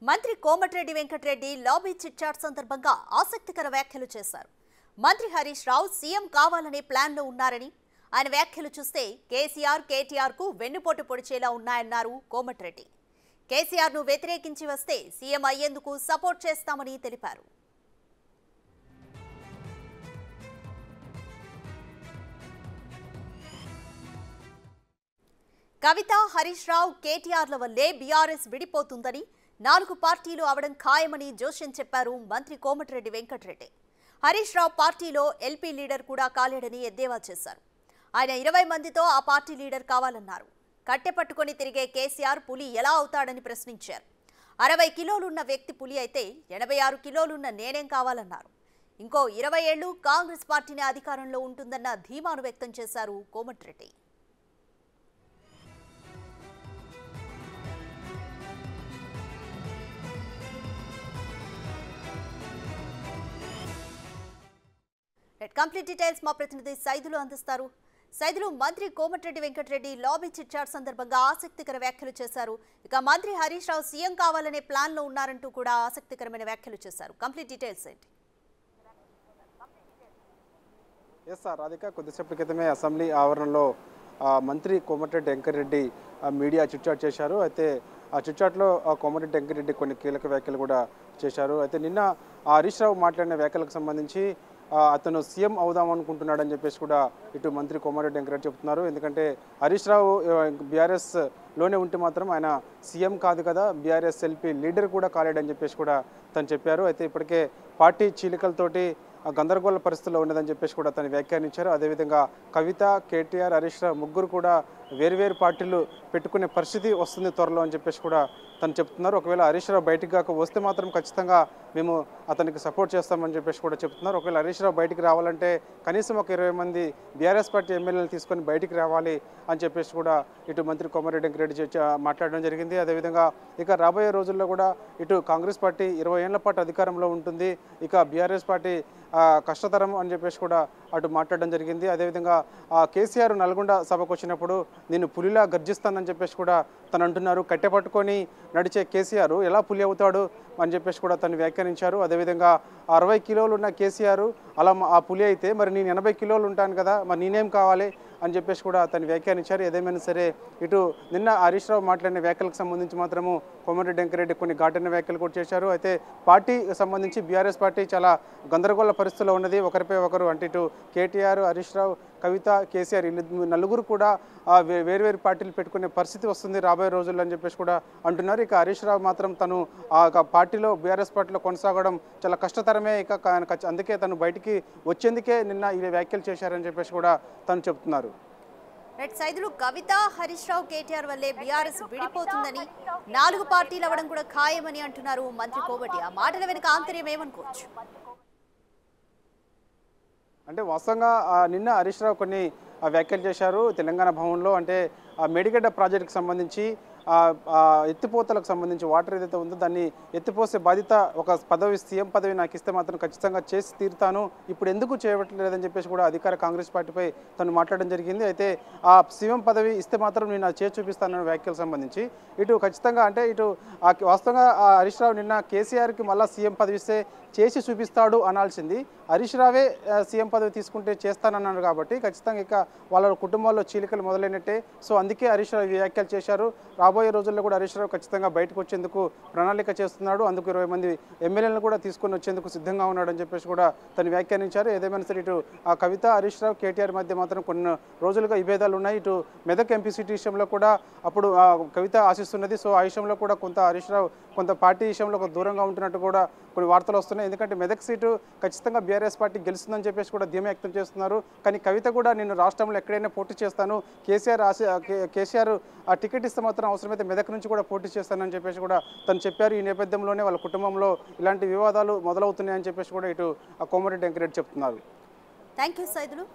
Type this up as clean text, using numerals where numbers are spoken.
మంత్రి Komatireddy Venkatareddy lobby chit-chat సందర్భంగా ఆసక్తికర వ్యాఖ్యలు చేశారు. మంత్రి హరీష్ రావు సీఎం కావాలనే ప్లాన్లో ఉన్నారని, ఆయన వ్యాఖ్యలు చూస్తే కేసీఆర్, కేటీఆర్కు వెన్నుపోటు పొడిచేలా ఉన్నాయన్నారు కోమటిరెడ్డి. కేసీఆర్ను వ్యతిరేకించి వస్తే సీఎం అయ్యేందుకు సపోర్ట్ చేస్తామని తెలిపారు. కవిత, హరీష్ రావు, కేటీఆర్ల వల్లే బీఆర్ఎస్ విడిపోతుందని, 4 పార్టీలు అవడం ఖాయమని జోస్యం చెప్పారు మంత్రి కోమటిరెడ్డి వెంకటరెడ్డి. హరీష్ రావు పార్టీలో ఎల్పీ లీడర్ కూడా కాలేడని ఎద్దేవా చేశారు. ఆయన 20 మందితో ఆ పార్టీ లీడర్ కావాలన్నారు. కట్టె పట్టుకొని తిరిగే కేసీఆర్ పులి ఎలా అవుతాడని ప్రశ్నించారు. 60 కిలోలున్న వ్యక్తి పులి అయితే 86 కిలోలున్న నేనేం కావాలన్నారు. ఇంకో 20 ఏళ్లు కాంగ్రెస్ పార్టీనే అధికారంలో ఉంటుందన్న ధీమాను వ్యక్తం చేశారు కోమటిరెడ్డి. కంప్లీట్ డీటెయిల్స్ మా ప్రతినిధి సైదులు అందిస్తారు. సైదులు, మంత్రి కోమటిరెడ్డి వెంకటరెడ్డి లాబీ చిట్చాట్ సందర్భంగా ఆసక్తికర వ్యాఖ్యలు చేశారు. ఇక మంత్రి హరీష్ రావు సీఎం కావాలనే ప్లాన్ లో ఉన్నారంటూ కూడా ఆసక్తికరమైన వ్యాఖ్యలు చేశారు. కంప్లీట్ డీటెయిల్స్ ఏంటి? ఎస్ సార్, రాధిక, కొద్దిసేపటి క్రితమే అసెంబ్లీ ఆవరణలో మంత్రి కోమటిరెడ్డి వెంకటరెడ్డి మీడియా చిట్చాట్ చేశారు. అయితే ఆ చిట్చాట్లో కోమటిరెడ్డి వెంకటరెడ్డి కొన్ని కీలక వ్యాఖ్యలు కూడా చేశారు. అయితే నిన్న హరీష్ రావు మాట్లాడిన వ్యాఖ్యలకు సంబంధించి అతను సీఎం అవుదాం అనుకుంటున్నాడని చెప్పేసి కూడా ఇటు మంత్రి కోమటిరెడ్డి వెంకటరెడ్డి చెప్తున్నారు. ఎందుకంటే హరీష్ రావు బీఆర్ఎస్లోనే ఉంటే మాత్రం ఆయన సీఎం కాదు కదా, బీఆర్ఎస్ ఎల్పీ లీడర్ కూడా కాలేడని చెప్పేసి కూడా తను చెప్పారు. అయితే ఇప్పటికే పార్టీ చీలికలతోటి గందరగోళ పరిస్థితుల్లో ఉన్నదని చెప్పేసి కూడా తను వ్యాఖ్యానించారు. అదేవిధంగా కవిత, కేటీఆర్, హరీష్ రావు ముగ్గురు కూడా వేరువేరు పార్టీలు పెట్టుకునే పరిస్థితి వస్తుంది త్వరలో అని చెప్పేసి కూడా తను చెప్తున్నారు. ఒకవేళ హరీష్ రావు బయటికి కాక వస్తే మాత్రం ఖచ్చితంగా మేము అతనికి సపోర్ట్ చేస్తామని చెప్పేసి కూడా చెప్తున్నారు. ఒకవేళ హరీష్ రావు బయటికి రావాలంటే కనీసం ఒక 20 మంది బీఆర్ఎస్ పార్టీ ఎమ్మెల్యేలు తీసుకొని బయటికి రావాలి అని చెప్పేసి కూడా ఇటు మంత్రి కోమటిరెడ్డి వెంకటరెడ్డి మాట్లాడడం జరిగింది. అదేవిధంగా ఇక రాబోయే రోజుల్లో కూడా ఇటు కాంగ్రెస్ పార్టీ 20 ఏళ్ల పాటు అధికారంలో ఉంటుంది, ఇక బీఆర్ఎస్ పార్టీ కష్టతరం అని చెప్పేసి కూడా అటు మాట్లాడడం జరిగింది. అదేవిధంగా కేసీఆర్ నల్గొండ సభకు వచ్చినప్పుడు నేను పులిలా గర్జిస్తానని చెప్పేసి కూడా తను అంటున్నారు. కట్టె పట్టుకొని నడిచే కేసీఆర్ ఎలా పులి అవుతాడు అని చెప్పేసి కూడా తను వ్యాఖ్యానించారు. అదేవిధంగా 60 కిలోలు ఉన్న కేసీఆర్ అలా ఆ పులి అయితే మరి నేను 80 కిలోలు ఉంటాను కదా, మరి నేనేం కావాలి అని చెప్పేసి కూడా తను వ్యాఖ్యానించారు. ఏదేమైనా సరే ఇటు నిన్న హరీష్ రావు మాట్లాడిన వ్యాఖ్యలకు సంబంధించి మాత్రము కోమటిరెడ్డి వెంకటరెడ్డి కొన్ని ఘాటైన వ్యాఖ్యలు కూడా చేశారు. అయితే పార్టీ సంబంధించి బీఆర్ఎస్ పార్టీ చాలా గందరగోళ పరిస్థితుల్లో ఉన్నది. ఒకరిపై ఒకరు అంటే ఇటు కేటీఆర్, హరీష్ రావు, కవిత, కేసీఆర్ నలుగురు కూడా వేరువేరు పార్టీలు పెట్టుకునే పరిస్థితి వస్తుంది రాబోయే రోజుల్లో అని చెప్పేసి కూడా అంటున్నారు. ఇక హరీష్ రావు మాత్రం తను ఆ పార్టీలో బీఆర్ఎస్ పార్టీలో కొనసాగడం చాలా కష్టతరమే, ఇక అందుకే తను బయటికి వచ్చేందుకే నిన్న ఈ వ్యాఖ్యలు చేశారని చెప్పేసి కూడా తను చెప్తున్నారు. సైదులు, కవిత, హరీష్ రావు, కేటీఆర్ వల్లే బీఆర్ఎస్ విడిపోతుందని, 4 పార్టీలు అవ్వడం కూడా ఖాయమని అంటున్నారు మంత్రి కోమటి. ఆ మాటల వెనుక ఆంతర్యం ఏమనుకోవచ్చు? అంటే వాస్తవంగా నిన్న హరీష్ రావు కొన్ని వ్యాఖ్యలు చేశారు తెలంగాణ భవన్లో. అంటే మేడిగడ్డ ప్రాజెక్టుకు సంబంధించి ఎత్తిపోతలకు సంబంధించి వాటర్ ఏదైతే ఉందో దాన్ని ఎత్తిపోసే బాధ్యత ఒక పదవి, సీఎం పదవి నాకు ఇస్తే మాత్రం ఖచ్చితంగా చేసి తీరుతాను, ఇప్పుడు ఎందుకు చేయట్లేదని చెప్పేసి కూడా అధికార కాంగ్రెస్ పార్టీపై తను మాట్లాడడం జరిగింది. అయితే ఆ సీఎం పదవి ఇస్తే మాత్రం నేను చేసి చూపిస్తానన్న వ్యాఖ్యలకు సంబంధించి ఇటు ఖచ్చితంగా అంటే ఇటు వాస్తవంగా హరీష్ రావు నిన్న కేసీఆర్కి మళ్ళీ సీఎం పదవి ఇస్తే చేసి చూపిస్తాడు అనాల్సింది, హరీష్ రావే సీఎం పదవి తీసుకుంటే చేస్తానన్నాడు. కాబట్టి ఖచ్చితంగా ఇక వాళ్ళ కుటుంబాల్లో చీలికలు మొదలైనట్టే. సో అందుకే హరీష్ రావు వ్యాఖ్యలు చేశారు. రాబోయే రోజుల్లో కూడా హరీష్ రావు ఖచ్చితంగా బయటకు వచ్చేందుకు ప్రణాళిక చేస్తున్నాడు. అందుకు 20 మంది ఎమ్మెల్యేలను కూడా తీసుకొని వచ్చేందుకు సిద్ధంగా ఉన్నాడని చెప్పేసి కూడా తను వ్యాఖ్యానించారు. ఏదేమైనా సరే ఇటు కవిత, హరీష్ రావు, కేటీఆర్ మధ్య మాత్రం కొన్ని రోజులుగా విభేదాలు ఉన్నాయి. ఇటు మెదక్ ఎంపీ సీటు విషయంలో కూడా అప్పుడు కవిత ఆశిస్తున్నది. సో ఆ విషయంలో కూడా కొంత హరీష్ రావు కొంత పార్టీ విషయంలో కొంత దూరంగా ఉంటున్నట్టు కూడా కొన్ని వార్తలు వస్తున్నాయి. ఎందుకంటే మెదక్ సీటు ఖచ్చితంగా బీఆర్ఎస్ పార్టీ గెలుస్తుందని చెప్పేసి కూడా ధీమా వ్యక్తం చేస్తున్నారు. కానీ కవిత కూడా నేను రాష్ట్రంలో ఎక్కడైనా పోటీ చేస్తాను, కేసీఆర్ ఆ టికెట్ ఇస్తే మాత్రం అవసరమైతే మెదక్ నుంచి కూడా పోటీ చేస్తానని చెప్పేసి కూడా తను చెప్పారు. ఈ నేపథ్యంలోనే వాళ్ళ కుటుంబంలో ఇలాంటి వివాదాలు మొదలవుతున్నాయని చెప్పేసి కూడా ఇటు కోమటిరెడ్డి వెంకటరెడ్డి చెప్తున్నారు. Thank you Saidulu.